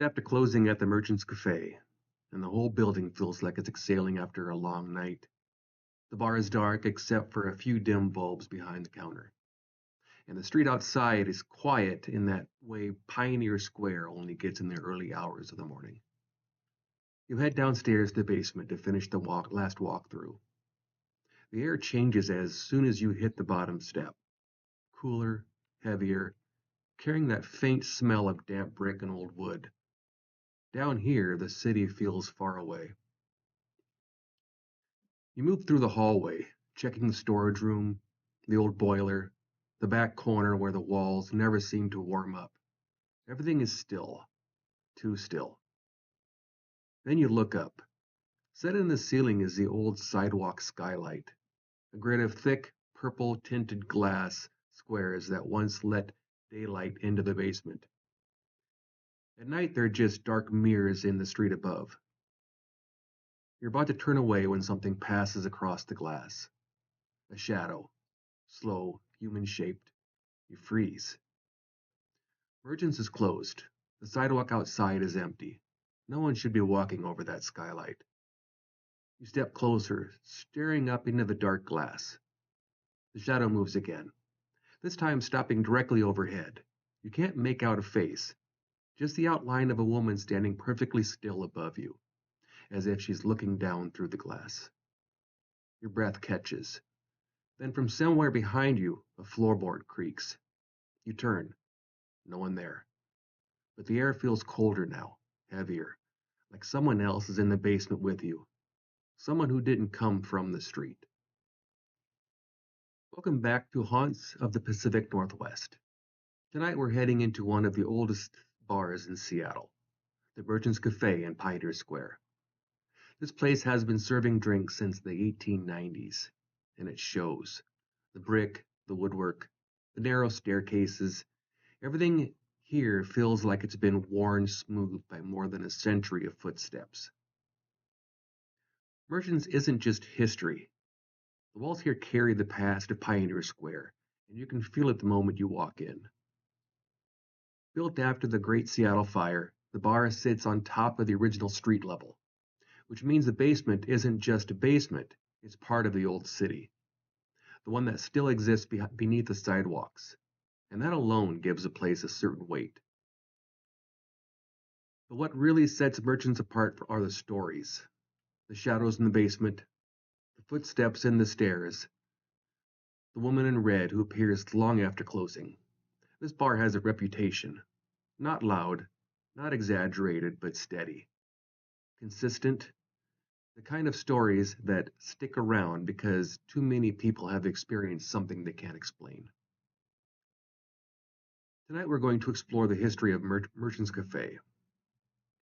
After closing at the Merchant's Café, and the whole building feels like it's exhaling after a long night. The bar is dark except for a few dim bulbs behind the counter, and the street outside is quiet in that way Pioneer Square only gets in the early hours of the morning. You head downstairs to the basement to finish the last walkthrough. The air changes as soon as you hit the bottom step, cooler, heavier, carrying that faint smell of damp brick and old wood. Down here, the city feels far away. You move through the hallway, checking the storage room, the old boiler, the back corner where the walls never seem to warm up. Everything is still, too still. Then you look up. Set in the ceiling is the old sidewalk skylight, a grid of thick, purple tinted glass squares that once let daylight into the basement. At night, they're just dark mirrors in the street above. You're about to turn away when something passes across the glass. A shadow, slow, human shaped. You freeze. Merchants is closed. The sidewalk outside is empty. No one should be walking over that skylight. You step closer, staring up into the dark glass. The shadow moves again, this time stopping directly overhead. You can't make out a face, just the outline of a woman standing perfectly still above you, as if she's looking down through the glass. Your breath catches. Then from somewhere behind you, a floorboard creaks. You turn. No one there. But the air feels colder now, heavier, like someone else is in the basement with you, someone who didn't come from the street. Welcome back to Haunts of the Pacific Northwest. Tonight we're heading into one of the oldest bars in Seattle, the Merchant's Cafe in Pioneer Square. This place has been serving drinks since the 1890s, and it shows. The brick, the woodwork, the narrow staircases, everything here feels like it's been worn smooth by more than a century of footsteps. Merchants isn't just history. The walls here carry the past of Pioneer Square, and you can feel it the moment you walk in. Built after the Great Seattle Fire, the bar sits on top of the original street level, which means the basement isn't just a basement, it's part of the old city, the one that still exists beneath the sidewalks, and that alone gives a place a certain weight. But what really sets merchants apart are the stories, the shadows in the basement, the footsteps in the stairs, the woman in red who appears long after closing. This bar has a reputation, not loud, not exaggerated, but steady, consistent, the kind of stories that stick around because too many people have experienced something they can't explain. Tonight we're going to explore the history of Merchant's Cafe,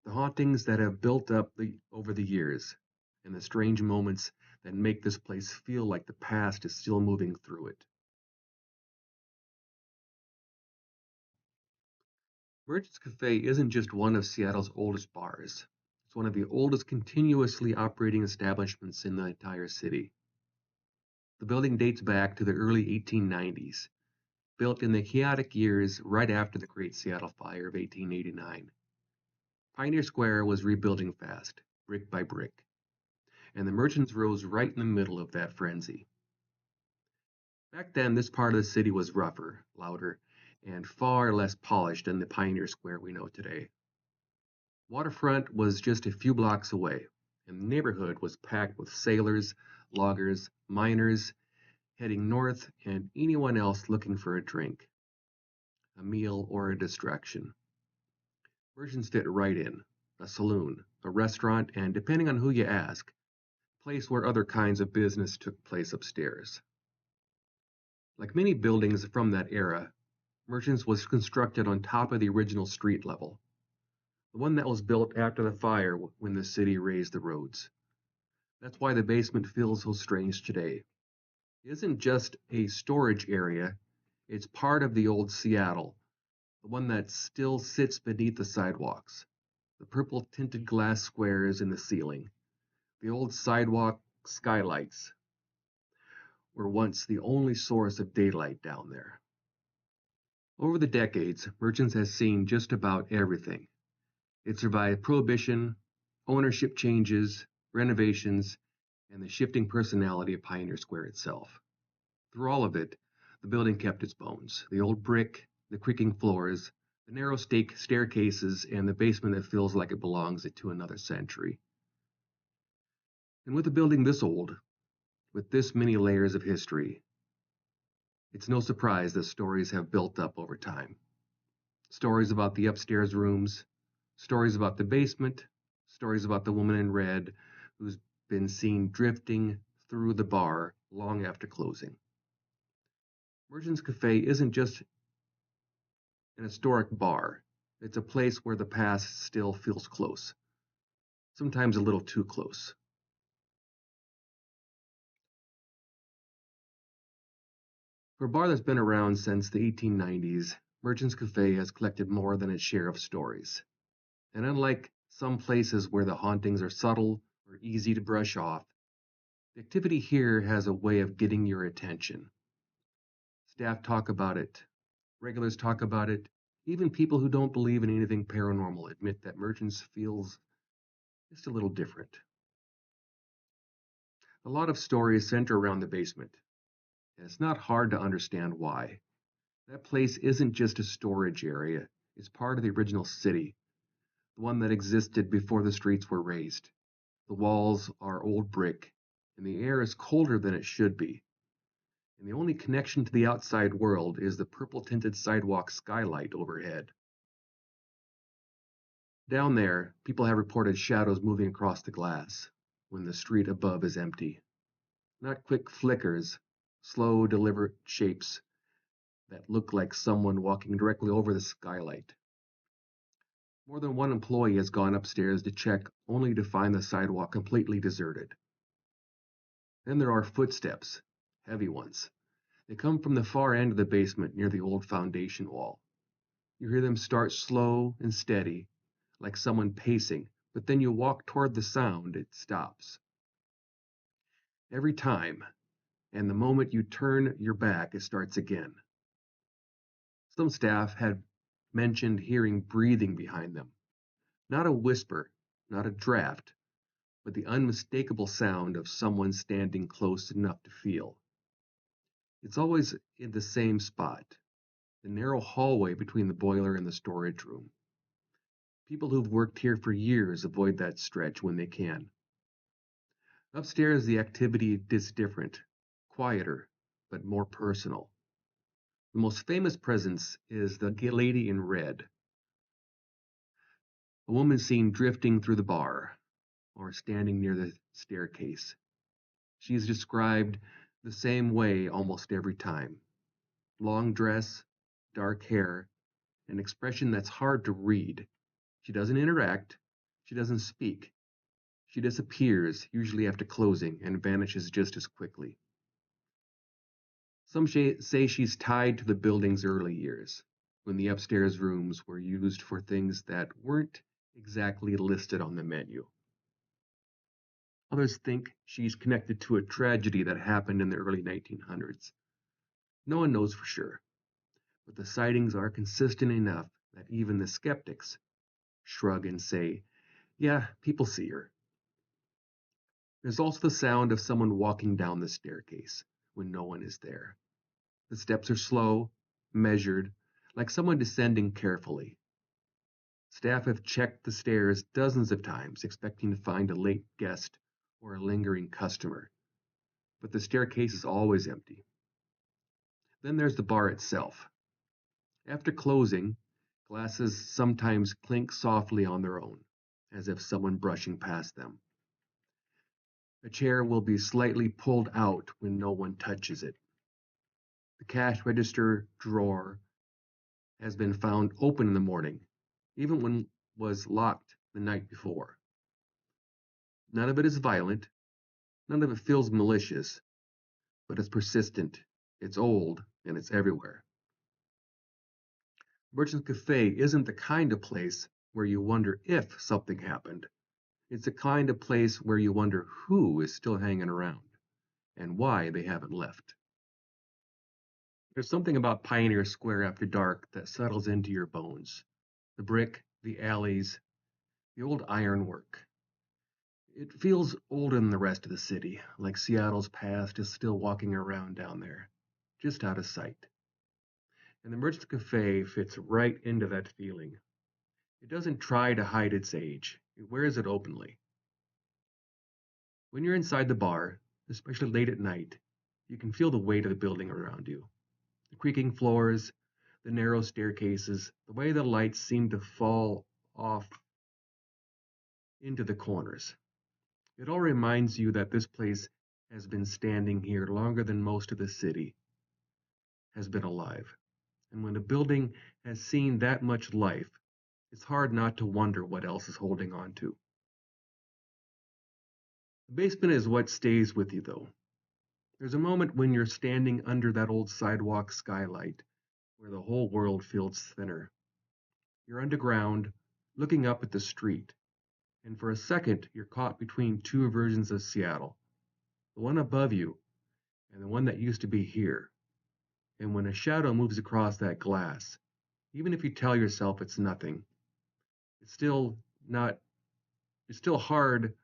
the hauntings that have built up over the years, and the strange moments that make this place feel like the past is still moving through it. Merchant's Cafe isn't just one of Seattle's oldest bars. It's one of the oldest continuously operating establishments in the entire city. The building dates back to the early 1890s, built in the chaotic years right after the Great Seattle Fire of 1889. Pioneer Square was rebuilding fast, brick by brick, and the merchants rose right in the middle of that frenzy. Back then, this part of the city was rougher, louder, and far less polished than the Pioneer Square we know today. Waterfront was just a few blocks away, and the neighborhood was packed with sailors, loggers, miners, heading north, and anyone else looking for a drink, a meal, or a distraction. Merchants fit right in. A saloon, a restaurant, and depending on who you ask, a place where other kinds of business took place upstairs. Like many buildings from that era, Merchants was constructed on top of the original street level, the one that was built after the fire when the city raised the roads. That's why the basement feels so strange today. It isn't just a storage area, it's part of the old Seattle, the one that still sits beneath the sidewalks, the purple tinted glass squares in the ceiling, the old sidewalk skylights were once the only source of daylight down there. Over the decades, Merchants has seen just about everything. It survived prohibition, ownership changes, renovations, and the shifting personality of Pioneer Square itself. Through all of it, the building kept its bones: the old brick, the creaking floors, the narrow stake staircases, and the basement that feels like it belongs to another century. And with a building this old, with this many layers of history, it's no surprise that stories have built up over time. Stories about the upstairs rooms, stories about the basement, stories about the woman in red who's been seen drifting through the bar long after closing. Merchant's Cafe isn't just an historic bar, it's a place where the past still feels close, sometimes a little too close. For a bar that's been around since the 1890s, Merchant's Cafe has collected more than its share of stories. And unlike some places where the hauntings are subtle or easy to brush off, the activity here has a way of getting your attention. Staff talk about it, regulars talk about it, even people who don't believe in anything paranormal admit that Merchants feels just a little different. A lot of stories center around the basement, and it's not hard to understand why. That place isn't just a storage area, it's part of the original city, the one that existed before the streets were raised. The walls are old brick, and the air is colder than it should be. And the only connection to the outside world is the purple-tinted sidewalk skylight overhead. Down there, people have reported shadows moving across the glass when the street above is empty. Not quick flickers, slow, deliberate shapes that look like someone walking directly over the skylight. More than one employee has gone upstairs to check, only to find the sidewalk completely deserted. Then there are footsteps, heavy ones. They come from the far end of the basement near the old foundation wall. You hear them start slow and steady, like someone pacing, but then you walk toward the sound, it stops. Every time, and the moment you turn your back, it starts again. Some staff had mentioned hearing breathing behind them. Not a whisper, not a draft, but the unmistakable sound of someone standing close enough to feel. It's always in the same spot, the narrow hallway between the boiler and the storage room. People who've worked here for years avoid that stretch when they can. Upstairs, the activity is different, quieter, but more personal. The most famous presence is the lady in red, a woman seen drifting through the bar or standing near the staircase. She is described the same way almost every time: long dress, dark hair, an expression that's hard to read. She doesn't interact, she doesn't speak. She disappears, usually after closing, and vanishes just as quickly. Some say she's tied to the building's early years, when the upstairs rooms were used for things that weren't exactly listed on the menu. Others think she's connected to a tragedy that happened in the early 1900s. No one knows for sure, but the sightings are consistent enough that even the skeptics shrug and say, yeah, people see her. There's also the sound of someone walking down the staircase when no one is there. The steps are slow, measured, like someone descending carefully. Staff have checked the stairs dozens of times, expecting to find a late guest or a lingering customer, but the staircase is always empty. Then there's the bar itself. After closing, glasses sometimes clink softly on their own, as if someone brushing past them. A chair will be slightly pulled out when no one touches it. The cash register drawer has been found open in the morning, even when it was locked the night before. None of it is violent, none of it feels malicious, but it's persistent, it's old, and it's everywhere. Merchant's Cafe isn't the kind of place where you wonder if something happened. It's the kind of place where you wonder who is still hanging around and why they haven't left. There's something about Pioneer Square after dark that settles into your bones. The brick, the alleys, The old ironwork. It feels older than the rest of the city, like Seattle's past is still walking around down there, just out of sight. And the Merchant's Cafe fits right into that feeling. It doesn't try to hide its age, it wears it openly. When you're inside the bar, especially late at night, you can feel the weight of the building around you. The creaking floors, the narrow staircases, the way the lights seem to fall off into the corners. It all reminds you that this place has been standing here longer than most of the city has been alive. And when a building has seen that much life, it's hard not to wonder what else is holding on to. The basement is what stays with you, though. There's a moment when you're standing under that old sidewalk skylight where the whole world feels thinner. You're underground, looking up at the street, and for a second you're caught between two versions of Seattle, the one above you and the one that used to be here. And when a shadow moves across that glass, even if you tell yourself it's nothing, it's still not it's still hard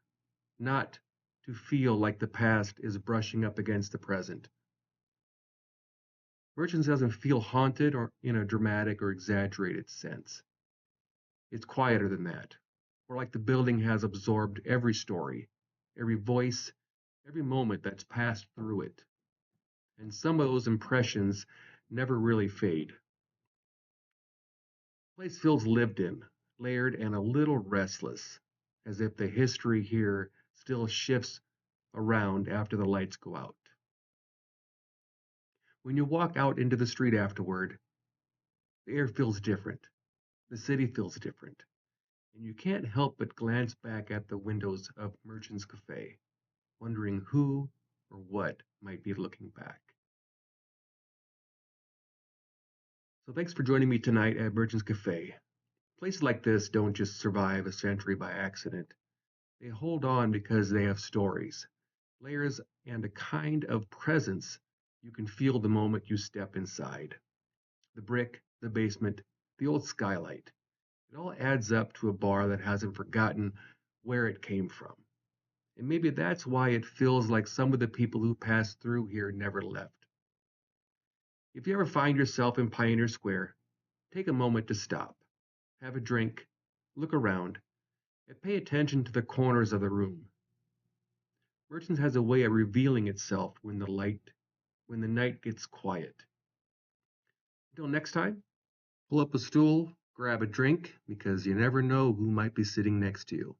not to feel like the past is brushing up against the present. Merchants doesn't feel haunted or in a dramatic or exaggerated sense. It's quieter than that. Or like the building has absorbed every story, every voice, every moment that's passed through it. And some of those impressions never really fade. The place feels lived in, layered, and a little restless, as if the history here still shifts around after the lights go out. When you walk out into the street afterward, the air feels different, the city feels different, and you can't help but glance back at the windows of Merchant's Cafe, wondering who or what might be looking back. So thanks for joining me tonight at Merchant's Cafe. Places like this don't just survive a century by accident. They hold on because they have stories, layers, and a kind of presence you can feel the moment you step inside. The brick, the basement, the old skylight. It all adds up to a bar that hasn't forgotten where it came from. And maybe that's why it feels like some of the people who passed through here never left. If you ever find yourself in Pioneer Square, take a moment to stop, have a drink, look around, and pay attention to the corners of the room. Merchants has a way of revealing itself when the night gets quiet. Until next time, pull up a stool, grab a drink, because you never know who might be sitting next to you.